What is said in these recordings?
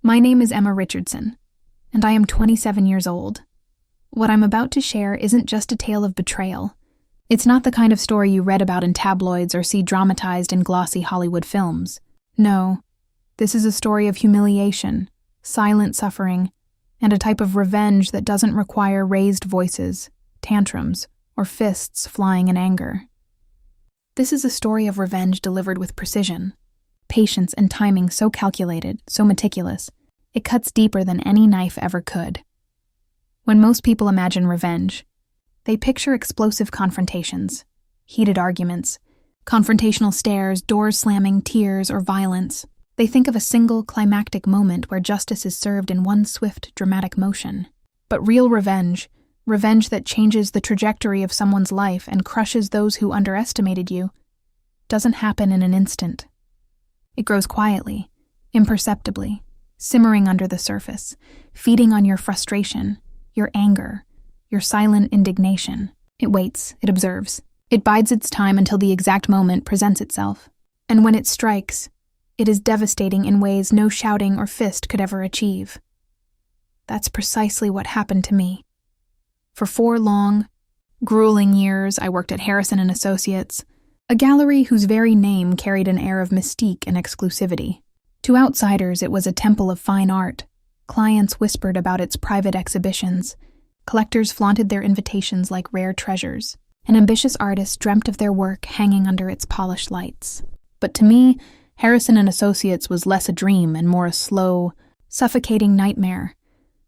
My name is Emma Richardson, and I am 27 years old. What I'm about to share isn't just a tale of betrayal. It's not the kind of story you read about in tabloids or see dramatized in glossy Hollywood films. No, this is a story of humiliation, silent suffering, and a type of revenge that doesn't require raised voices, tantrums, or fists flying in anger. This is a story of revenge delivered with precision, patience and timing so calculated, so meticulous, it cuts deeper than any knife ever could. When most people imagine revenge, they picture explosive confrontations, heated arguments, confrontational stares, doors slamming, tears, or violence. They think of a single climactic moment where justice is served in one swift, dramatic motion. But real revenge that changes the trajectory of someone's life and crushes those who underestimated you, doesn't happen in an instant. It grows quietly, imperceptibly, simmering under the surface, feeding on your frustration, your anger, your silent indignation. It waits, it observes. It bides its time until the exact moment presents itself. And when it strikes, it is devastating in ways no shouting or fist could ever achieve. That's precisely what happened to me. For 4 long, grueling years, I worked at Harrison & Associates, a gallery whose very name carried an air of mystique and exclusivity. To outsiders, it was a temple of fine art. Clients whispered about its private exhibitions. Collectors flaunted their invitations like rare treasures. And ambitious artists dreamt of their work hanging under its polished lights. But to me, Harrison & Associates was less a dream and more a slow, suffocating nightmare.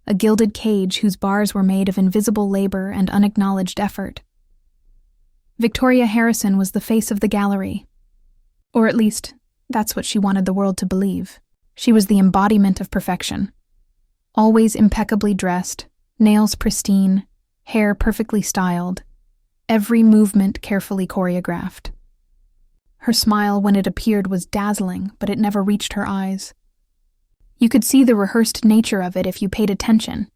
A gilded cage whose bars were made of invisible labor and unacknowledged effort. Victoria Harrison was the face of the gallery. Or at least, that's what she wanted the world to believe. She was the embodiment of perfection. Always impeccably dressed, nails pristine, hair perfectly styled, every movement carefully choreographed. Her smile when it appeared was dazzling, but it never reached her eyes. You could see the rehearsed nature of it if you paid attention,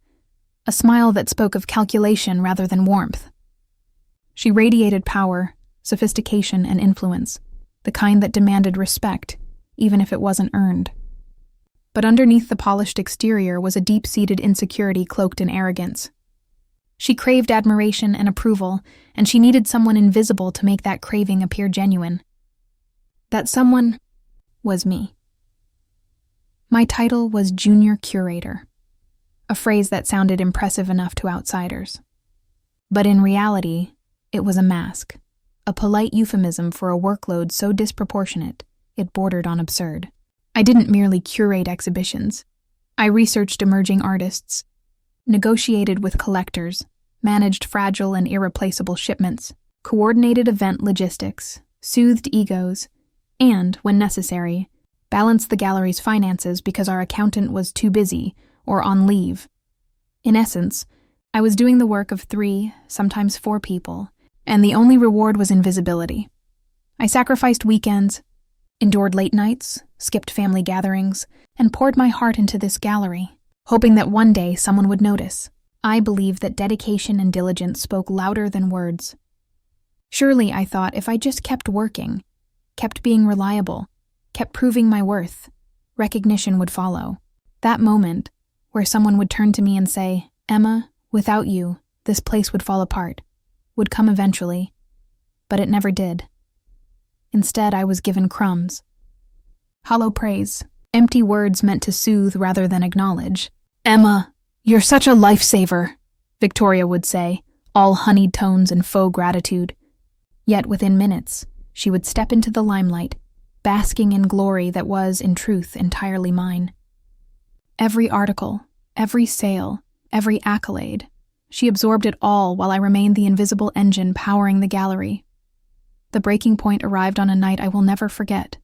a smile that spoke of calculation rather than warmth. She radiated power, sophistication, and influence, the kind that demanded respect, even if it wasn't earned. But underneath the polished exterior was a deep-seated insecurity cloaked in arrogance. She craved admiration and approval, and she needed someone invisible to make that craving appear genuine. That someone was me. My title was Junior Curator, a phrase that sounded impressive enough to outsiders. But in reality, it was a mask, a polite euphemism for a workload so disproportionate it bordered on absurd. I didn't merely curate exhibitions. I researched emerging artists, negotiated with collectors, managed fragile and irreplaceable shipments, coordinated event logistics, soothed egos, and, when necessary, balanced the gallery's finances because our accountant was too busy or on leave. In essence, I was doing the work of 3, sometimes 4 people, and the only reward was invisibility. I sacrificed weekends, endured late nights, skipped family gatherings, and poured my heart into this gallery, hoping that one day someone would notice. I believed that dedication and diligence spoke louder than words. Surely, I thought, if I just kept working, kept being reliable, kept proving my worth, recognition would follow. That moment, where someone would turn to me and say, "Emma, without you, this place would fall apart," would come eventually, but it never did. Instead, I was given crumbs. Hollow praise, empty words meant to soothe rather than acknowledge. "Emma, you're such a lifesaver," Victoria would say, all honeyed tones and faux gratitude. Yet within minutes, she would step into the limelight, basking in glory that was, in truth, entirely mine. Every article, every sale, every accolade, she absorbed it all while I remained the invisible engine powering the gallery. The breaking point arrived on a night I will never forget,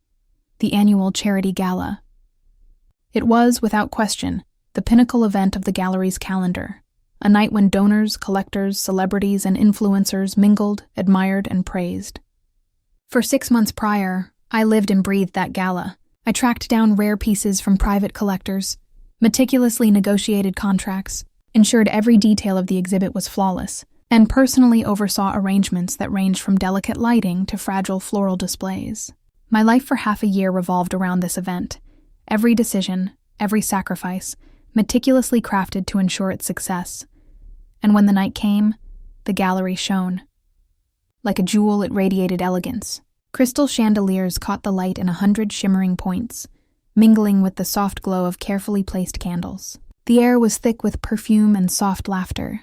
the annual charity gala. It was, without question, the pinnacle event of the gallery's calendar, a night when donors, collectors, celebrities, and influencers mingled, admired, and praised. For 6 months prior, I lived and breathed that gala. I tracked down rare pieces from private collectors, meticulously negotiated contracts, ensured every detail of the exhibit was flawless, and personally oversaw arrangements that ranged from delicate lighting to fragile floral displays. My life for half a year revolved around this event. Every decision, every sacrifice, meticulously crafted to ensure its success. And when the night came, the gallery shone. Like a jewel, it radiated elegance. Crystal chandeliers caught the light in 100 shimmering points, mingling with the soft glow of carefully placed candles. The air was thick with perfume and soft laughter,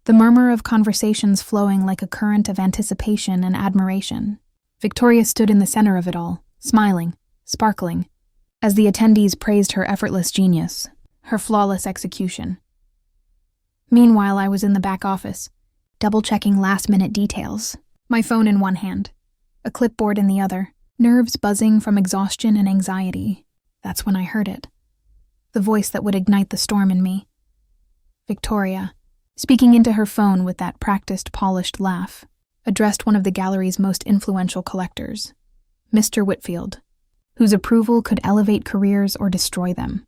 the murmur of conversations flowing like a current of anticipation and admiration. Victoria stood in the center of it all, smiling, sparkling, as the attendees praised her effortless genius, her flawless execution. Meanwhile, I was in the back office, double-checking last-minute details, my phone in one hand, a clipboard in the other, nerves buzzing from exhaustion and anxiety. That's when I heard it. The voice that would ignite the storm in me. Victoria, speaking into her phone with that practiced, polished laugh, addressed one of the gallery's most influential collectors, Mr. Whitfield, whose approval could elevate careers or destroy them.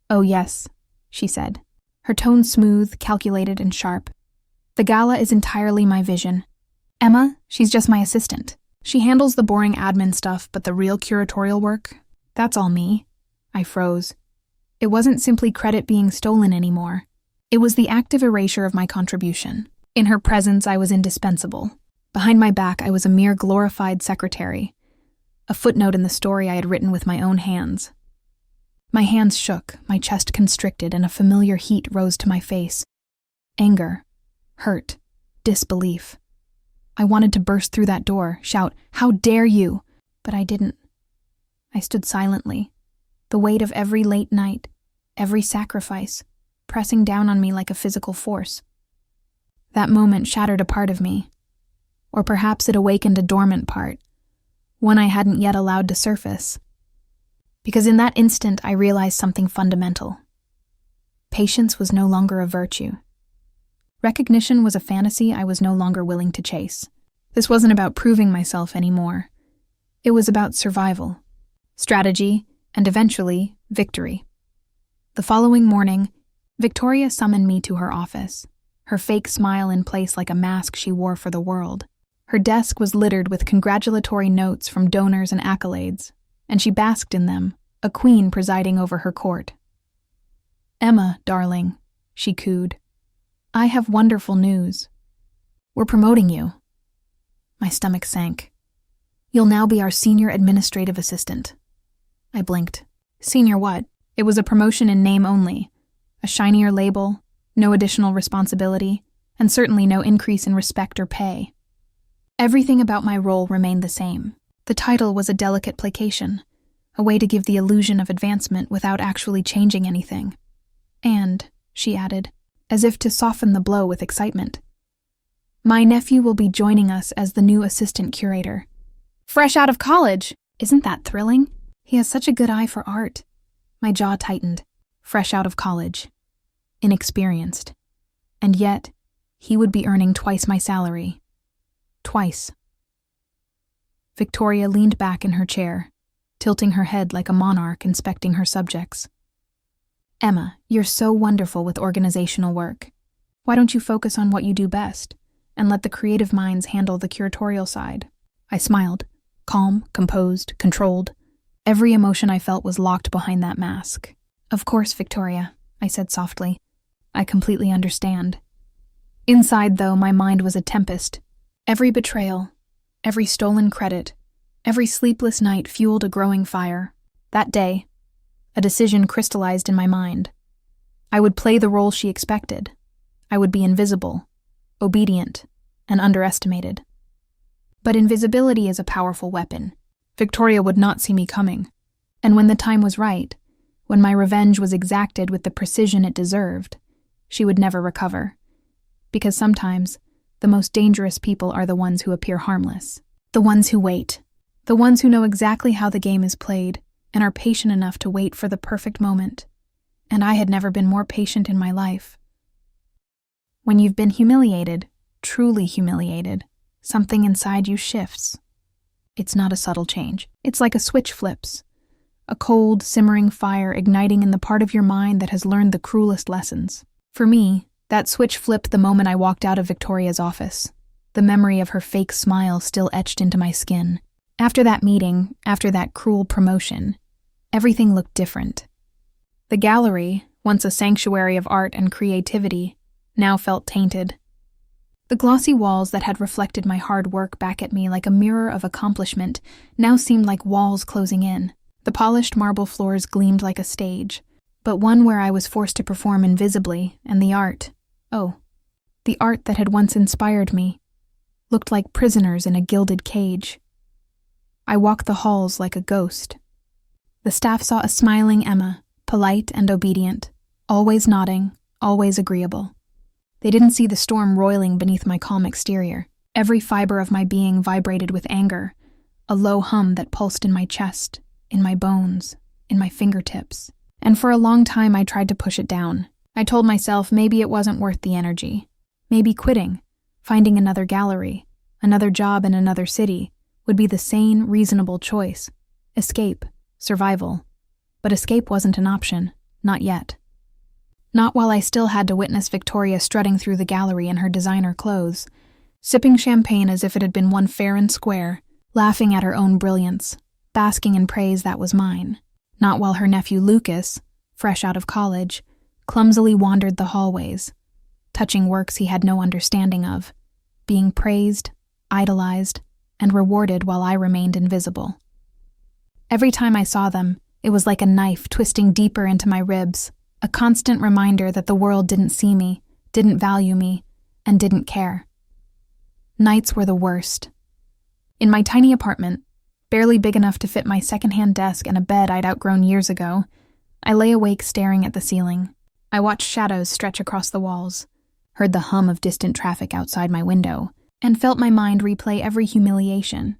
"Oh yes," she said, her tone smooth, calculated, and sharp. "The gala is entirely my vision. Emma, she's just my assistant. She handles the boring admin stuff, but the real curatorial work, that's all me." I froze. It wasn't simply credit being stolen anymore. It was the active erasure of my contribution. In her presence, I was indispensable. Behind my back, I was a mere glorified secretary, a footnote in the story I had written with my own hands. My hands shook, my chest constricted, and a familiar heat rose to my face. Anger, hurt, disbelief. I wanted to burst through that door, shout, "How dare you!" But I didn't. I stood silently, the weight of every late night, every sacrifice, pressing down on me like a physical force. That moment shattered a part of me. Or perhaps it awakened a dormant part, one I hadn't yet allowed to surface. Because in that instant, I realized something fundamental. Patience was no longer a virtue. Recognition was a fantasy I was no longer willing to chase. This wasn't about proving myself anymore. It was about survival, strategy, and eventually, victory. The following morning, Victoria summoned me to her office, her fake smile in place like a mask she wore for the world. Her desk was littered with congratulatory notes from donors and accolades, and she basked in them, a queen presiding over her court. "Emma, darling," she cooed, "I have wonderful news. We're promoting you." My stomach sank. "You'll now be our senior administrative assistant." I blinked. Senior what? It was a promotion in name only. A shinier label, no additional responsibility, and certainly no increase in respect or pay. Everything about my role remained the same. The title was a delicate placation, a way to give the illusion of advancement without actually changing anything. "And," she added, as if to soften the blow with excitement, "my nephew will be joining us as the new assistant curator. Fresh out of college! Isn't that thrilling? He has such a good eye for art." My jaw tightened. Fresh out of college. Inexperienced. And yet, he would be earning twice my salary. Twice. Victoria leaned back in her chair, tilting her head like a monarch inspecting her subjects. "Emma, you're so wonderful with organizational work. Why don't you focus on what you do best, and let the creative minds handle the curatorial side?" I smiled, calm, composed, controlled. Every emotion I felt was locked behind that mask. "Of course, Victoria," I said softly. "I completely understand." Inside, though, my mind was a tempest. Every betrayal, every stolen credit, every sleepless night fueled a growing fire. That day, a decision crystallized in my mind. I would play the role she expected. I would be invisible, obedient, and underestimated. But invisibility is a powerful weapon. Victoria would not see me coming. And when the time was right, when my revenge was exacted with the precision it deserved, she would never recover. Because sometimes, the most dangerous people are the ones who appear harmless. The ones who wait. The ones who know exactly how the game is played and are patient enough to wait for the perfect moment. And I had never been more patient in my life. When you've been humiliated, truly humiliated, something inside you shifts. It's not a subtle change. It's like a switch flips. A cold, simmering fire igniting in the part of your mind that has learned the cruelest lessons. For me, that switch flipped the moment I walked out of Victoria's office, the memory of her fake smile still etched into my skin. After that meeting, after that cruel promotion, everything looked different. The gallery, once a sanctuary of art and creativity, now felt tainted. The glossy walls that had reflected my hard work back at me like a mirror of accomplishment now seemed like walls closing in. The polished marble floors gleamed like a stage, but one where I was forced to perform invisibly, and the art that had once inspired me, looked like prisoners in a gilded cage. I walked the halls like a ghost. The staff saw a smiling Emma, polite and obedient, always nodding, always agreeable. They didn't see the storm roiling beneath my calm exterior. Every fiber of my being vibrated with anger, a low hum that pulsed in my chest, in my bones, in my fingertips. And for a long time I tried to push it down. I told myself maybe it wasn't worth the energy. Maybe quitting, finding another gallery, another job in another city, would be the sane, reasonable choice. Escape, survival. But escape wasn't an option, not yet. Not while I still had to witness Victoria strutting through the gallery in her designer clothes, sipping champagne as if it had been won fair and square, laughing at her own brilliance, basking in praise that was mine. Not while her nephew Lucas, fresh out of college, clumsily wandered the hallways, touching works he had no understanding of, being praised, idolized, and rewarded while I remained invisible. Every time I saw them, it was like a knife twisting deeper into my ribs, a constant reminder that the world didn't see me, didn't value me, and didn't care. Nights were the worst. In my tiny apartment, barely big enough to fit my secondhand desk and a bed I'd outgrown years ago, I lay awake staring at the ceiling. I watched shadows stretch across the walls, heard the hum of distant traffic outside my window, and felt my mind replay every humiliation,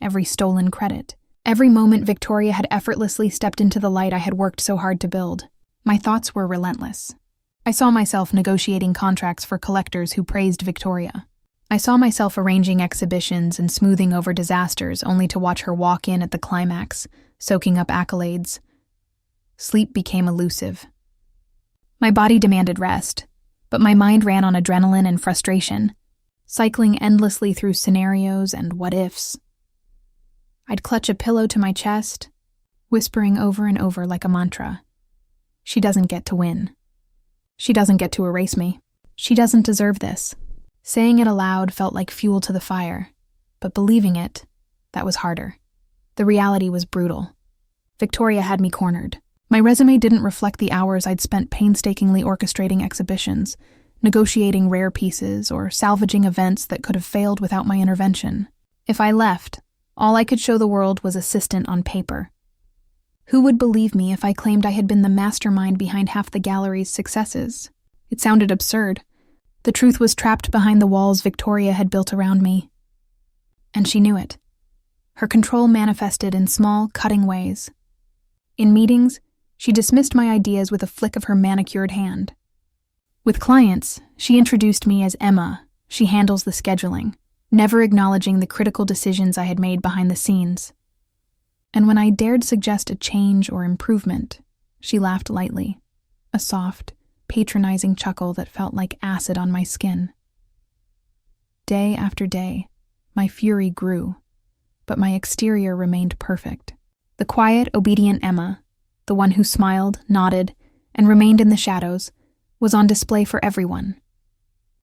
every stolen credit, every moment Victoria had effortlessly stepped into the light I had worked so hard to build. My thoughts were relentless. I saw myself negotiating contracts for collectors who praised Victoria. I saw myself arranging exhibitions and smoothing over disasters only to watch her walk in at the climax, soaking up accolades. Sleep became elusive. My body demanded rest, but my mind ran on adrenaline and frustration, cycling endlessly through scenarios and what-ifs. I'd clutch a pillow to my chest, whispering over and over like a mantra. She doesn't get to win. She doesn't get to erase me. She doesn't deserve this. Saying it aloud felt like fuel to the fire, but believing it, that was harder. The reality was brutal. Victoria had me cornered. My resume didn't reflect the hours I'd spent painstakingly orchestrating exhibitions, negotiating rare pieces, or salvaging events that could have failed without my intervention. If I left, all I could show the world was assistant on paper. Who would believe me if I claimed I had been the mastermind behind half the gallery's successes? It sounded absurd. The truth was trapped behind the walls Victoria had built around me. And she knew it. Her control manifested in small, cutting ways. In meetings, she dismissed my ideas with a flick of her manicured hand. With clients, she introduced me as Emma. She handles the scheduling, never acknowledging the critical decisions I had made behind the scenes. And when I dared suggest a change or improvement, she laughed lightly, a soft, patronizing chuckle that felt like acid on my skin. Day after day, my fury grew, but my exterior remained perfect. The quiet, obedient Emma, the one who smiled, nodded, and remained in the shadows, was on display for everyone.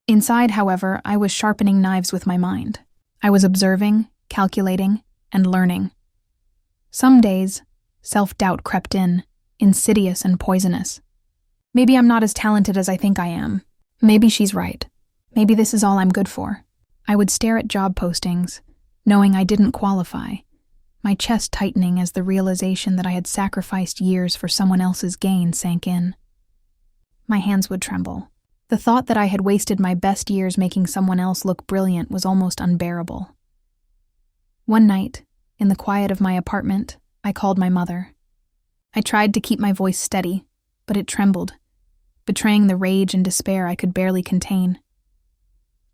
Inside, however, I was sharpening knives with my mind. I was observing, calculating, and learning. Some days, self-doubt crept in, insidious and poisonous. Maybe I'm not as talented as I think I am. Maybe she's right. Maybe this is all I'm good for. I would stare at job postings, knowing I didn't qualify, my chest tightening as the realization that I had sacrificed years for someone else's gain sank in. My hands would tremble. The thought that I had wasted my best years making someone else look brilliant was almost unbearable. One night, in the quiet of my apartment, I called my mother. I tried to keep my voice steady, but it trembled, betraying the rage and despair I could barely contain.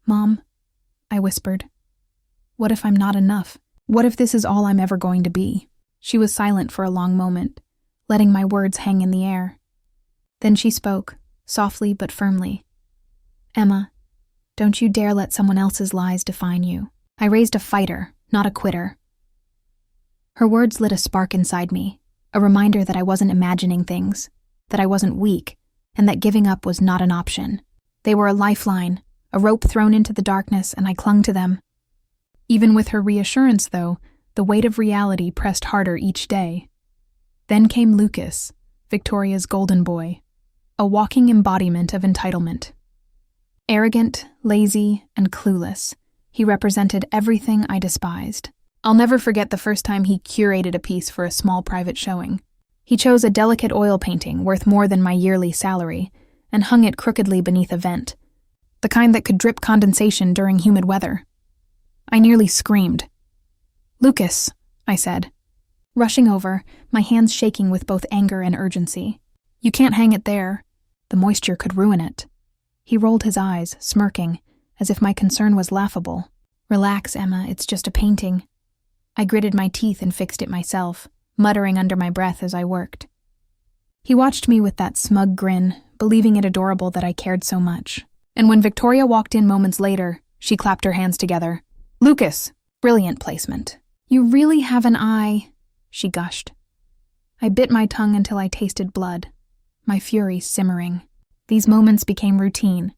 "Mom," I whispered, "what if I'm not enough? What if this is all I'm ever going to be?" She was silent for a long moment, letting my words hang in the air. Then she spoke, softly but firmly. "Emma, don't you dare let someone else's lies define you. I raised a fighter, not a quitter." Her words lit a spark inside me, a reminder that I wasn't imagining things. that I wasn't weak, and that giving up was not an option. They were a lifeline, a rope thrown into the darkness, and I clung to them. Even with her reassurance, though, the weight of reality pressed harder each day. Then came Lucas, Victoria's golden boy, a walking embodiment of entitlement. Arrogant, lazy, and clueless, he represented everything I despised. I'll never forget the first time he curated a piece for a small private showing. He chose a delicate oil painting worth more than my yearly salary and hung it crookedly beneath a vent, the kind that could drip condensation during humid weather. I nearly screamed. "Lucas," I said, rushing over, my hands shaking with both anger and urgency. "You can't hang it there. The moisture could ruin it." He rolled his eyes, smirking, as if my concern was laughable. "Relax, Emma, it's just a painting." I gritted my teeth and fixed it myself, muttering under my breath as I worked. He watched me with that smug grin, believing it adorable that I cared so much. And when Victoria walked in moments later, she clapped her hands together. "Lucas, brilliant placement. You really have an eye," she gushed. I bit my tongue until I tasted blood, my fury simmering. These moments became routine.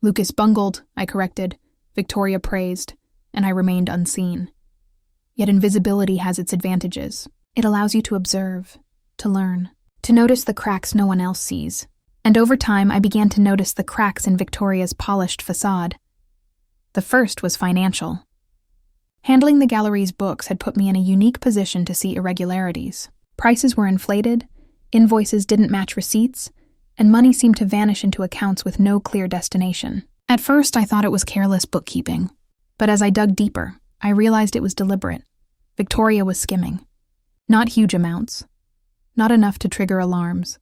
Lucas bungled, I corrected, Victoria praised, and I remained unseen. Yet invisibility has its advantages. It allows you to observe, to learn, to notice the cracks no one else sees. And over time, I began to notice the cracks in Victoria's polished facade. The first was financial. Handling the gallery's books had put me in a unique position to see irregularities. Prices were inflated, invoices didn't match receipts, and money seemed to vanish into accounts with no clear destination. At first, I thought it was careless bookkeeping. But as I dug deeper, I realized it was deliberate. Victoria was skimming. Not huge amounts. Not enough to trigger alarms.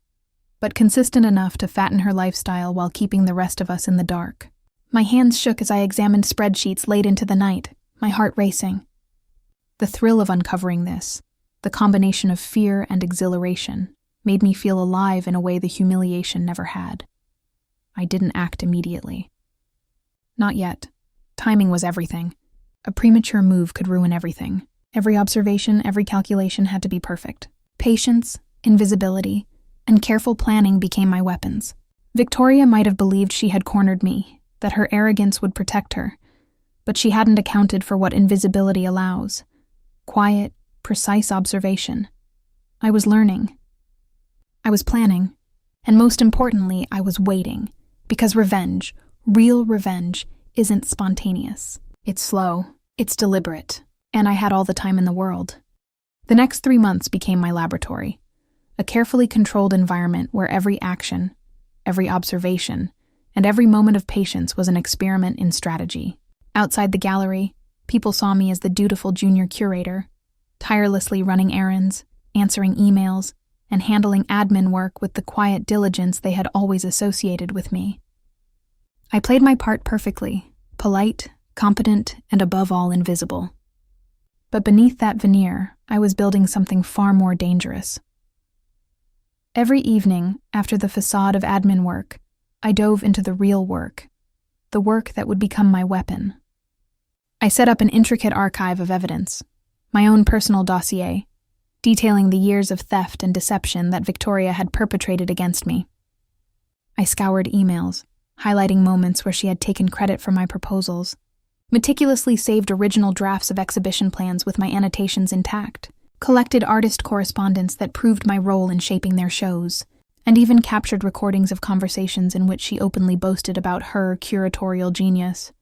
But consistent enough to fatten her lifestyle while keeping the rest of us in the dark. My hands shook as I examined spreadsheets late into the night, my heart racing. The thrill of uncovering this, the combination of fear and exhilaration, made me feel alive in a way the humiliation never had. I didn't act immediately. Not yet. Timing was everything. A premature move could ruin everything. Every observation, every calculation had to be perfect. Patience, invisibility, and careful planning became my weapons. Victoria might have believed she had cornered me, that her arrogance would protect her, but she hadn't accounted for what invisibility allows. Quiet, precise observation. I was learning. I was planning. And most importantly, I was waiting. Because revenge, real revenge, isn't spontaneous. It's slow. It's deliberate. And I had all the time in the world. The next 3 months became my laboratory. A carefully controlled environment where every action, every observation, and every moment of patience was an experiment in strategy. Outside the gallery, people saw me as the dutiful junior curator, tirelessly running errands, answering emails, and handling admin work with the quiet diligence they had always associated with me. I played my part perfectly, polite, competent, and above all invisible. But beneath that veneer, I was building something far more dangerous. Every evening, after the facade of admin work, I dove into the real work, the work that would become my weapon. I set up an intricate archive of evidence, my own personal dossier, detailing the years of theft and deception that Victoria had perpetrated against me. I scoured emails, highlighting moments where she had taken credit for my proposals, meticulously saved original drafts of exhibition plans with my annotations intact, collected artist correspondence that proved my role in shaping their shows, and even captured recordings of conversations in which she openly boasted about her curatorial genius.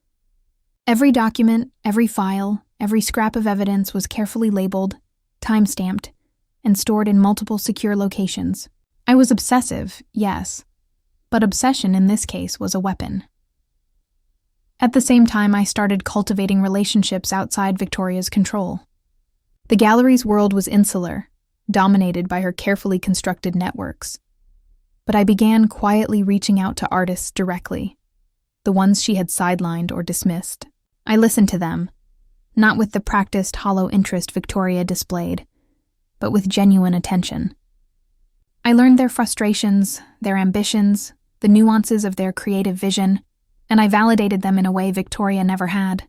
Every document, every file, every scrap of evidence was carefully labeled, time-stamped, and stored in multiple secure locations. I was obsessive, yes, but obsession in this case was a weapon. At the same time, I started cultivating relationships outside Victoria's control. The gallery's world was insular, dominated by her carefully constructed networks. But I began quietly reaching out to artists directly, the ones she had sidelined or dismissed. I listened to them, not with the practiced, hollow interest Victoria displayed, but with genuine attention. I learned their frustrations, their ambitions, the nuances of their creative vision, and I validated them in a way Victoria never had.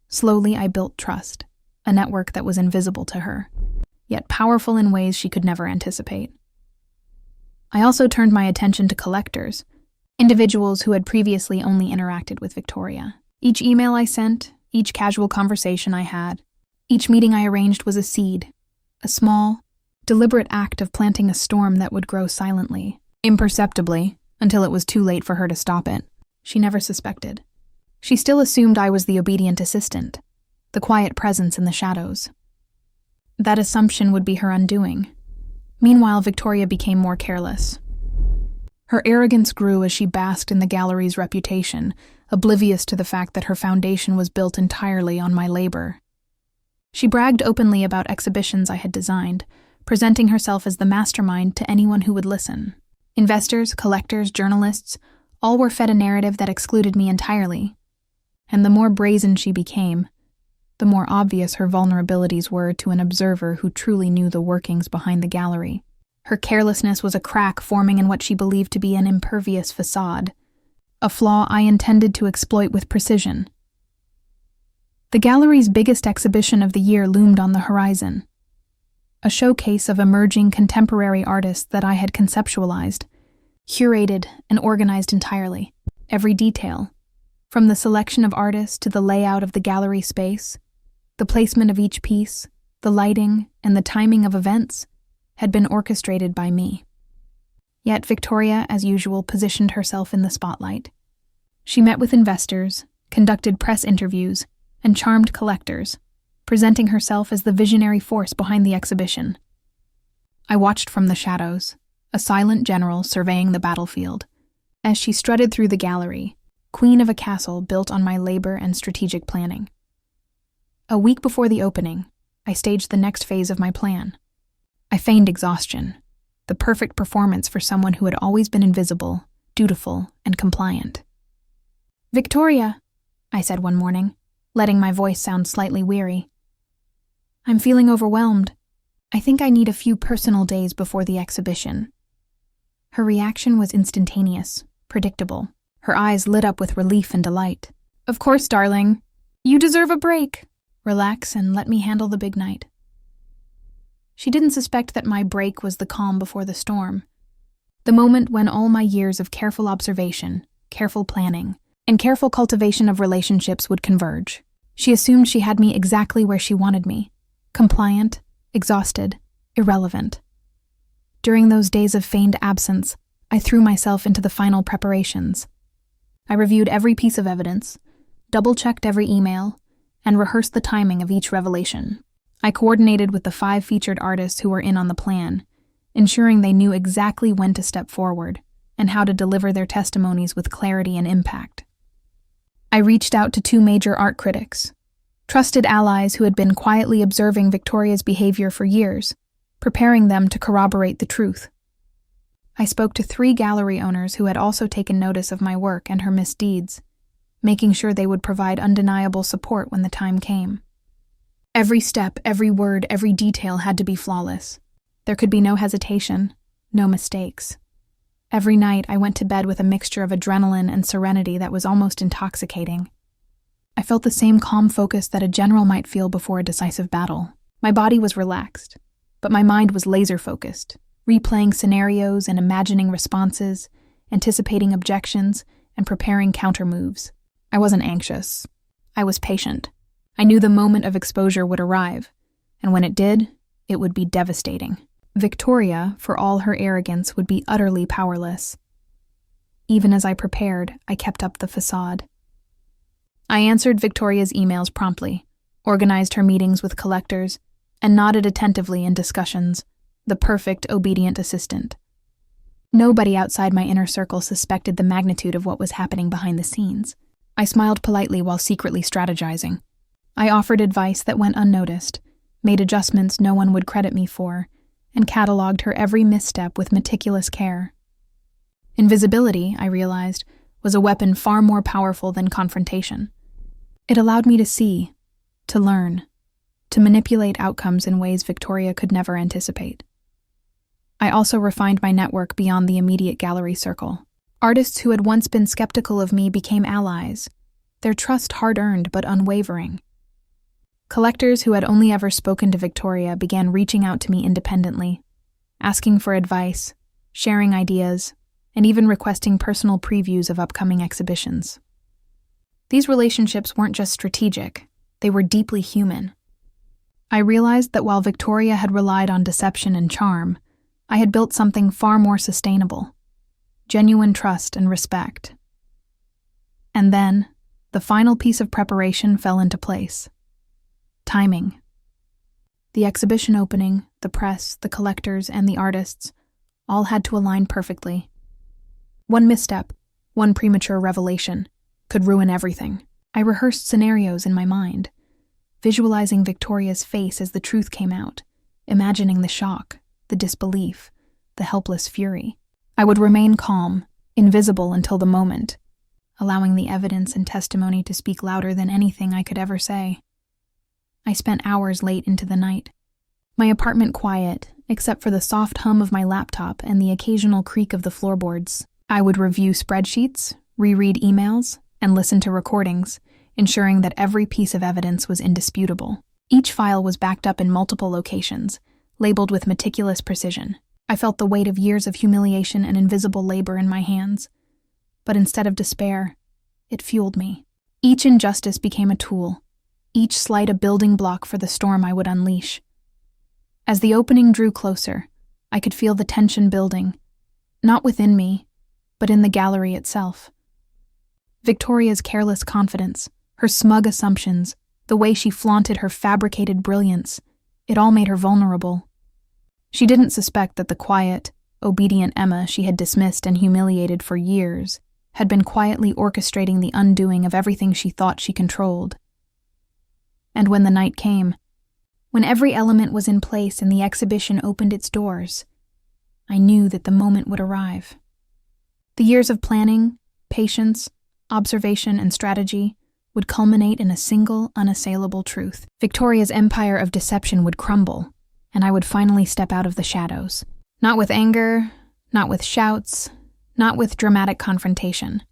Slowly, I built trust, a network that was invisible to her, yet powerful in ways she could never anticipate. I also turned my attention to collectors, individuals who had previously only interacted with Victoria. Each email I sent, each casual conversation I had, each meeting I arranged was a seed, a small, deliberate act of planting a storm that would grow silently, imperceptibly, until it was too late for her to stop it. She never suspected. She still assumed I was the obedient assistant, the quiet presence in the shadows. That assumption would be her undoing. Meanwhile, Victoria became more careless. Her arrogance grew as she basked in the gallery's reputation, oblivious to the fact that her foundation was built entirely on my labor. She bragged openly about exhibitions I had designed, presenting herself as the mastermind to anyone who would listen. Investors, collectors, journalists, all were fed a narrative that excluded me entirely. And the more brazen she became, the more obvious her vulnerabilities were to an observer who truly knew the workings behind the gallery. Her carelessness was a crack forming in what she believed to be an impervious facade, a flaw I intended to exploit with precision. The gallery's biggest exhibition of the year loomed on the horizon, a showcase of emerging contemporary artists that I had conceptualized, curated, and organized entirely. Every detail, from the selection of artists to the layout of the gallery space, the placement of each piece, the lighting, and the timing of events, had been orchestrated by me. Yet Victoria, as usual, positioned herself in the spotlight. She met with investors, conducted press interviews, and charmed collectors, presenting herself as the visionary force behind the exhibition. I watched from the shadows, a silent general surveying the battlefield, as she strutted through the gallery, queen of a castle built on my labor and strategic planning. A week before the opening, I staged the next phase of my plan. I feigned exhaustion, the perfect performance for someone who had always been invisible, dutiful, and compliant. "Victoria," I said one morning, letting my voice sound slightly weary. "I'm feeling overwhelmed. I think I need a few personal days before the exhibition." Her reaction was instantaneous, predictable. Her eyes lit up with relief and delight. "Of course, darling. You deserve a break. Relax and let me handle the big night." She didn't suspect that my break was the calm before the storm, the moment when all my years of careful observation, careful planning, and careful cultivation of relationships would converge. She assumed she had me exactly where she wanted me, compliant, exhausted, irrelevant. During those days of feigned absence, I threw myself into the final preparations. I reviewed every piece of evidence, double-checked every email, and rehearsed the timing of each revelation. I coordinated with the 5 featured artists who were in on the plan, ensuring they knew exactly when to step forward and how to deliver their testimonies with clarity and impact. I reached out to 2 major art critics, trusted allies who had been quietly observing Victoria's behavior for years, preparing them to corroborate the truth. I spoke to 3 gallery owners who had also taken notice of my work and her misdeeds, making sure they would provide undeniable support when the time came. Every step, every word, every detail had to be flawless. There could be no hesitation, no mistakes. Every night I went to bed with a mixture of adrenaline and serenity that was almost intoxicating. I felt the same calm focus that a general might feel before a decisive battle. My body was relaxed, but my mind was laser-focused, replaying scenarios and imagining responses, anticipating objections, and preparing counter-moves. I wasn't anxious. I was patient. I knew the moment of exposure would arrive, and when it did, it would be devastating. Victoria, for all her arrogance, would be utterly powerless. Even as I prepared, I kept up the facade. I answered Victoria's emails promptly, organized her meetings with collectors, and nodded attentively in discussions, the perfect obedient assistant. Nobody outside my inner circle suspected the magnitude of what was happening behind the scenes. I smiled politely while secretly strategizing. I offered advice that went unnoticed, made adjustments no one would credit me for, and cataloged her every misstep with meticulous care. Invisibility, I realized, was a weapon far more powerful than confrontation. It allowed me to see, to learn, to manipulate outcomes in ways Victoria could never anticipate. I also refined my network beyond the immediate gallery circle. Artists who had once been skeptical of me became allies, their trust hard-earned but unwavering. Collectors who had only ever spoken to Victoria began reaching out to me independently, asking for advice, sharing ideas, and even requesting personal previews of upcoming exhibitions. These relationships weren't just strategic, they were deeply human. I realized that while Victoria had relied on deception and charm, I had built something far more sustainable: genuine trust and respect. And then, the final piece of preparation fell into place. Timing. The exhibition opening, the press, the collectors, and the artists all had to align perfectly. One misstep, one premature revelation, could ruin everything. I rehearsed scenarios in my mind, visualizing Victoria's face as the truth came out, imagining the shock, the disbelief, the helpless fury. I would remain calm, invisible until the moment, allowing the evidence and testimony to speak louder than anything I could ever say. I spent hours late into the night, my apartment quiet, except for the soft hum of my laptop and the occasional creak of the floorboards. I would review spreadsheets, reread emails, and listen to recordings, ensuring that every piece of evidence was indisputable. Each file was backed up in multiple locations, labeled with meticulous precision. I felt the weight of years of humiliation and invisible labor in my hands. But instead of despair, it fueled me. Each injustice became a tool, each slight a building block for the storm I would unleash. As the opening drew closer, I could feel the tension building, not within me, but in the gallery itself. Victoria's careless confidence, her smug assumptions, the way she flaunted her fabricated brilliance, it all made her vulnerable. She didn't suspect that the quiet, obedient Emma she had dismissed and humiliated for years had been quietly orchestrating the undoing of everything she thought she controlled. And when the night came, when every element was in place and the exhibition opened its doors, I knew that the moment would arrive. The years of planning, patience, observation, and strategy would culminate in a single, unassailable truth. Victoria's empire of deception would crumble, and I would finally step out of the shadows. Not with anger, not with shouts, not with dramatic confrontation,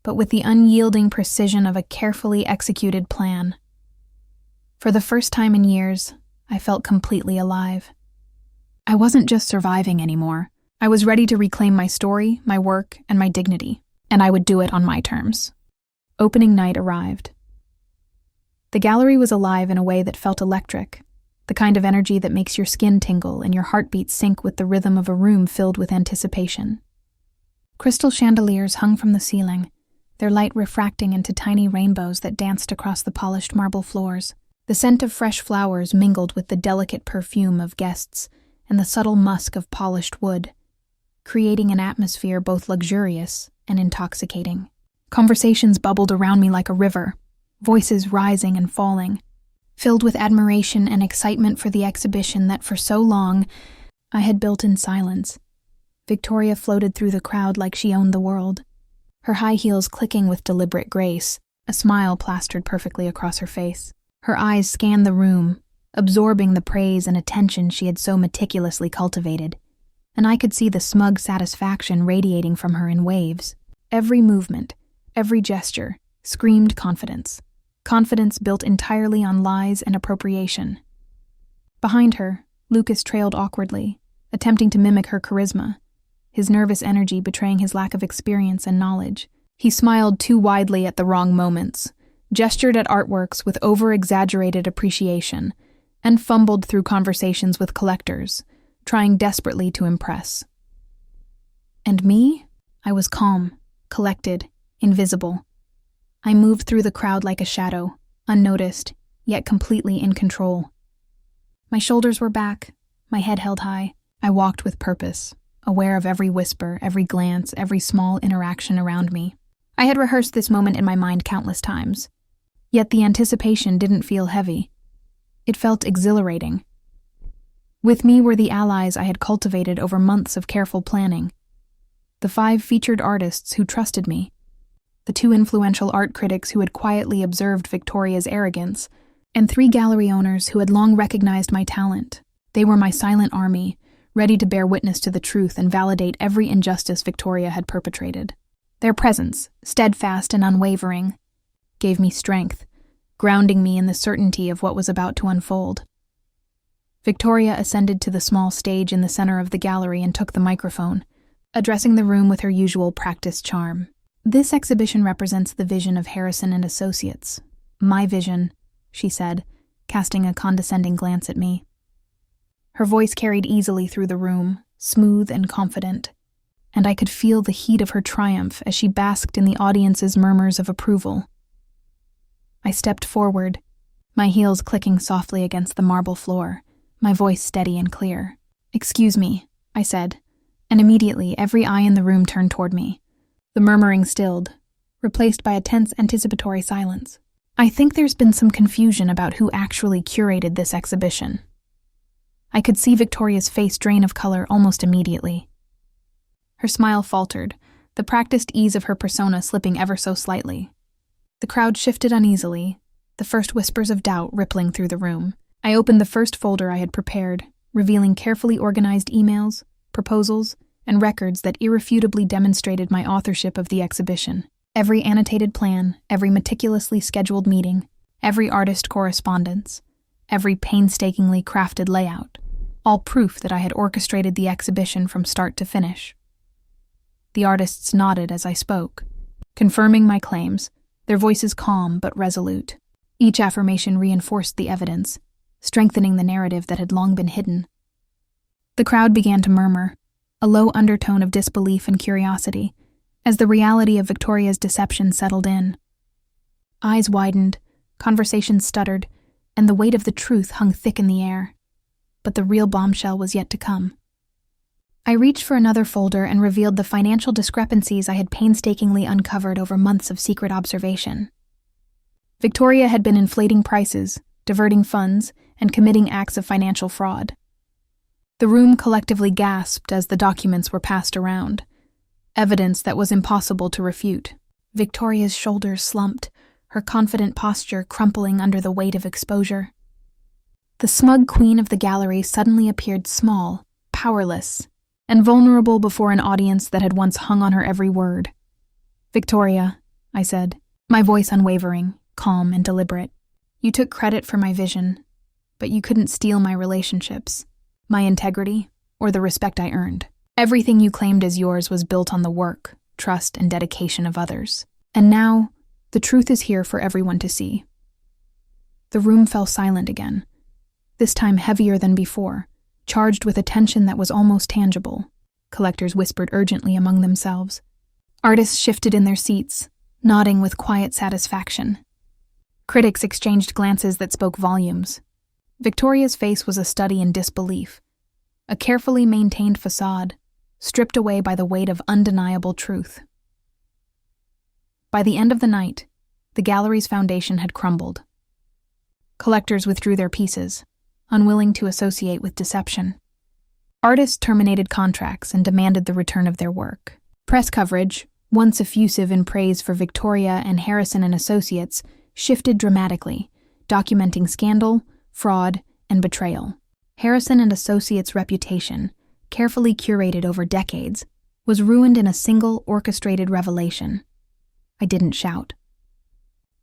but with the unyielding precision of a carefully executed plan. For the first time in years, I felt completely alive. I wasn't just surviving anymore. I was ready to reclaim my story, my work, and my dignity, and I would do it on my terms. Opening night arrived. The gallery was alive in a way that felt electric, the kind of energy that makes your skin tingle and your heartbeat sync with the rhythm of a room filled with anticipation. Crystal chandeliers hung from the ceiling, their light refracting into tiny rainbows that danced across the polished marble floors. The scent of fresh flowers mingled with the delicate perfume of guests and the subtle musk of polished wood, creating an atmosphere both luxurious and intoxicating. Conversations bubbled around me like a river, voices rising and falling, filled with admiration and excitement for the exhibition that for so long I had built in silence. Victoria floated through the crowd like she owned the world, her high heels clicking with deliberate grace, a smile plastered perfectly across her face. Her eyes scanned the room, absorbing the praise and attention she had so meticulously cultivated, and I could see the smug satisfaction radiating from her in waves. Every movement, every gesture, screamed confidence. Confidence built entirely on lies and appropriation. Behind her, Lucas trailed awkwardly, attempting to mimic her charisma, his nervous energy betraying his lack of experience and knowledge. He smiled too widely at the wrong moments, gestured at artworks with over-exaggerated appreciation, and fumbled through conversations with collectors, trying desperately to impress. And me? I was calm, collected, invisible. I moved through the crowd like a shadow, unnoticed, yet completely in control. My shoulders were back, my head held high. I walked with purpose, aware of every whisper, every glance, every small interaction around me. I had rehearsed this moment in my mind countless times, yet the anticipation didn't feel heavy. It felt exhilarating. With me were the allies I had cultivated over months of careful planning. The 5 featured artists who trusted me, the 2 influential art critics who had quietly observed Victoria's arrogance, and 3 gallery owners who had long recognized my talent. They were my silent army, ready to bear witness to the truth and validate every injustice Victoria had perpetrated. Their presence, steadfast and unwavering, gave me strength, grounding me in the certainty of what was about to unfold. Victoria ascended to the small stage in the center of the gallery and took the microphone, addressing the room with her usual practiced charm. "This exhibition represents the vision of Harrison and Associates. My vision," she said, casting a condescending glance at me. Her voice carried easily through the room, smooth and confident, and I could feel the heat of her triumph as she basked in the audience's murmurs of approval. I stepped forward, my heels clicking softly against the marble floor, my voice steady and clear. "Excuse me," I said, and immediately every eye in the room turned toward me. The murmuring stilled, replaced by a tense anticipatory silence. "I think there's been some confusion about who actually curated this exhibition." I could see Victoria's face drain of color almost immediately. Her smile faltered, the practiced ease of her persona slipping ever so slightly. The crowd shifted uneasily, the first whispers of doubt rippling through the room. I opened the first folder I had prepared, revealing carefully organized emails, proposals, and records that irrefutably demonstrated my authorship of the exhibition. Every annotated plan, every meticulously scheduled meeting, every artist correspondence, every painstakingly crafted layout, all proof that I had orchestrated the exhibition from start to finish. The artists nodded as I spoke, confirming my claims, their voices calm but resolute. Each affirmation reinforced the evidence, strengthening the narrative that had long been hidden. The crowd began to murmur, a low undertone of disbelief and curiosity, as the reality of Victoria's deception settled in. Eyes widened, conversations stuttered, and the weight of the truth hung thick in the air. But the real bombshell was yet to come. I reached for another folder and revealed the financial discrepancies I had painstakingly uncovered over months of secret observation. Victoria had been inflating prices, diverting funds, and committing acts of financial fraud. The room collectively gasped as the documents were passed around, evidence that was impossible to refute. Victoria's shoulders slumped, her confident posture crumpling under the weight of exposure. The smug queen of the gallery suddenly appeared small, powerless, and vulnerable before an audience that had once hung on her every word. "Victoria," I said, my voice unwavering, calm and deliberate. "You took credit for my vision, but you couldn't steal my relationships, my integrity, or the respect I earned. Everything you claimed as yours was built on the work, trust, and dedication of others. And now, the truth is here for everyone to see." The room fell silent again, this time heavier than before, charged with a tension that was almost tangible. Collectors whispered urgently among themselves. Artists shifted in their seats, nodding with quiet satisfaction. Critics exchanged glances that spoke volumes. Victoria's face was a study in disbelief, a carefully maintained facade, stripped away by the weight of undeniable truth. By the end of the night, the gallery's foundation had crumbled. Collectors withdrew their pieces, unwilling to associate with deception. Artists terminated contracts and demanded the return of their work. Press coverage, once effusive in praise for Victoria and Harrison and Associates, shifted dramatically, documenting scandal, fraud, and betrayal. Harrison and Associates' reputation, carefully curated over decades, was ruined in a single orchestrated revelation. I didn't shout.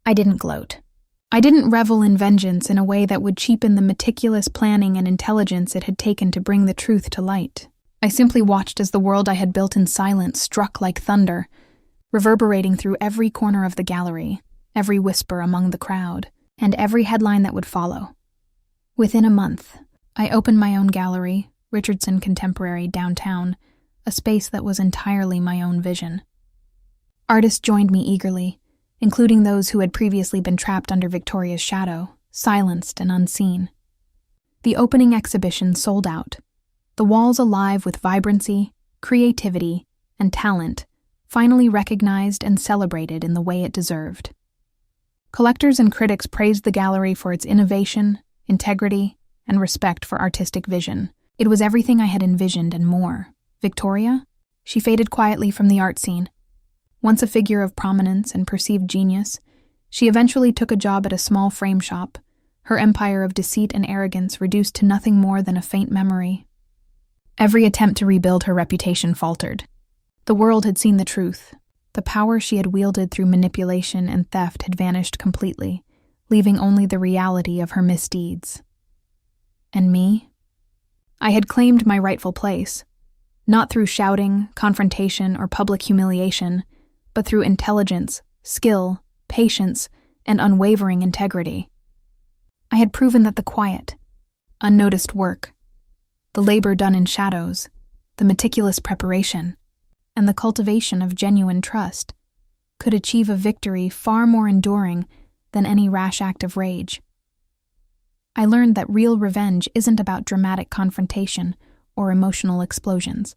I didn't gloat. I didn't revel in vengeance in a way that would cheapen the meticulous planning and intelligence it had taken to bring the truth to light. I simply watched as the world I had built in silence struck like thunder, reverberating through every corner of the gallery, every whisper among the crowd, and every headline that would follow. Within a month, I opened my own gallery, Richardson Contemporary downtown, a space that was entirely my own vision. Artists joined me eagerly, including those who had previously been trapped under Victoria's shadow, silenced and unseen. The opening exhibition sold out, the walls alive with vibrancy, creativity, and talent, finally recognized and celebrated in the way it deserved. Collectors and critics praised the gallery for its innovation, integrity, and respect for artistic vision. It was everything I had envisioned and more. Victoria? She faded quietly from the art scene. Once a figure of prominence and perceived genius, she eventually took a job at a small frame shop, her empire of deceit and arrogance reduced to nothing more than a faint memory. Every attempt to rebuild her reputation faltered. The world had seen the truth. The power she had wielded through manipulation and theft had vanished completely, leaving only the reality of her misdeeds. And me? I had claimed my rightful place, not through shouting, confrontation, or public humiliation, but through intelligence, skill, patience, and unwavering integrity. I had proven that the quiet, unnoticed work, the labor done in shadows, the meticulous preparation, and the cultivation of genuine trust could achieve a victory far more enduring than any rash act of rage. I learned that real revenge isn't about dramatic confrontation or emotional explosions.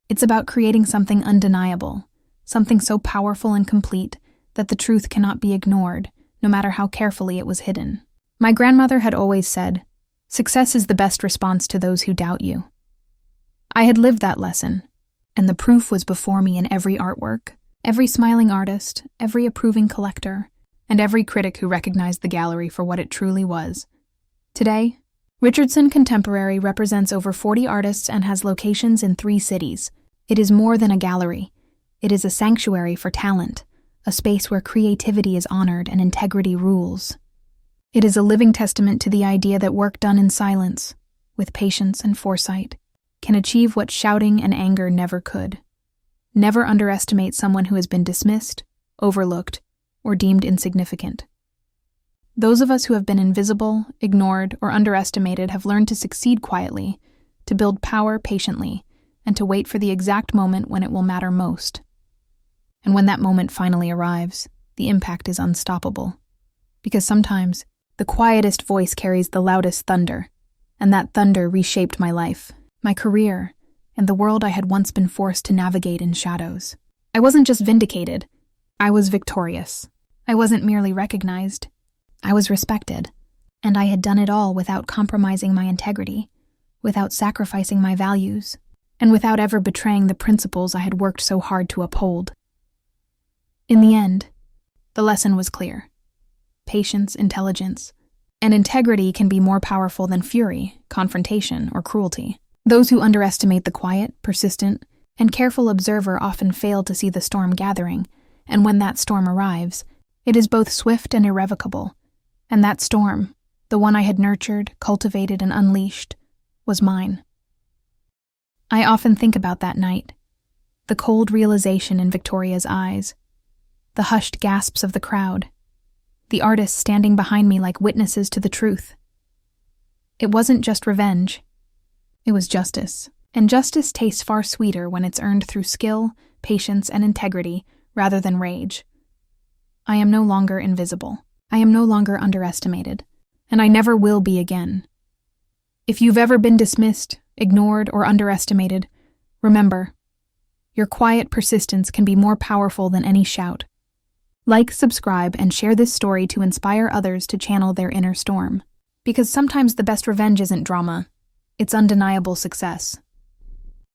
It's about creating something undeniable, something so powerful and complete that the truth cannot be ignored, no matter how carefully it was hidden. My grandmother had always said, "Success is the best response to those who doubt you." I had lived that lesson, and the proof was before me in every artwork, every smiling artist, every approving collector, and every critic who recognized the gallery for what it truly was. Today, Richardson Contemporary represents over 40 artists and has locations in 3 cities. It is more than a gallery. It is a sanctuary for talent, a space where creativity is honored and integrity rules. It is a living testament to the idea that work done in silence, with patience and foresight, can achieve what shouting and anger never could. Never underestimate someone who has been dismissed, overlooked, or deemed insignificant. Those of us who have been invisible, ignored, or underestimated have learned to succeed quietly, to build power patiently, and to wait for the exact moment when it will matter most. And when that moment finally arrives, the impact is unstoppable. Because sometimes, the quietest voice carries the loudest thunder, and that thunder reshaped my life, my career, and the world I had once been forced to navigate in shadows. I wasn't just vindicated, I was victorious. I wasn't merely recognized, I was respected. And I had done it all without compromising my integrity, without sacrificing my values, and without ever betraying the principles I had worked so hard to uphold. In the end, the lesson was clear. Patience, intelligence, and integrity can be more powerful than fury, confrontation, or cruelty. Those who underestimate the quiet, persistent, and careful observer often fail to see the storm gathering, and when that storm arrives, it is both swift and irrevocable. And that storm, the one I had nurtured, cultivated, and unleashed, was mine. I often think about that night, the cold realization in Victoria's eyes, the hushed gasps of the crowd, the artists standing behind me like witnesses to the truth. It wasn't just revenge, it was justice. And justice tastes far sweeter when it's earned through skill, patience, and integrity rather than rage. I am no longer invisible. I am no longer underestimated, and I never will be again. If you've ever been dismissed, ignored, or underestimated, remember, your quiet persistence can be more powerful than any shout. Like, subscribe, and share this story to inspire others to channel their inner storm. Because sometimes the best revenge isn't drama, it's undeniable success.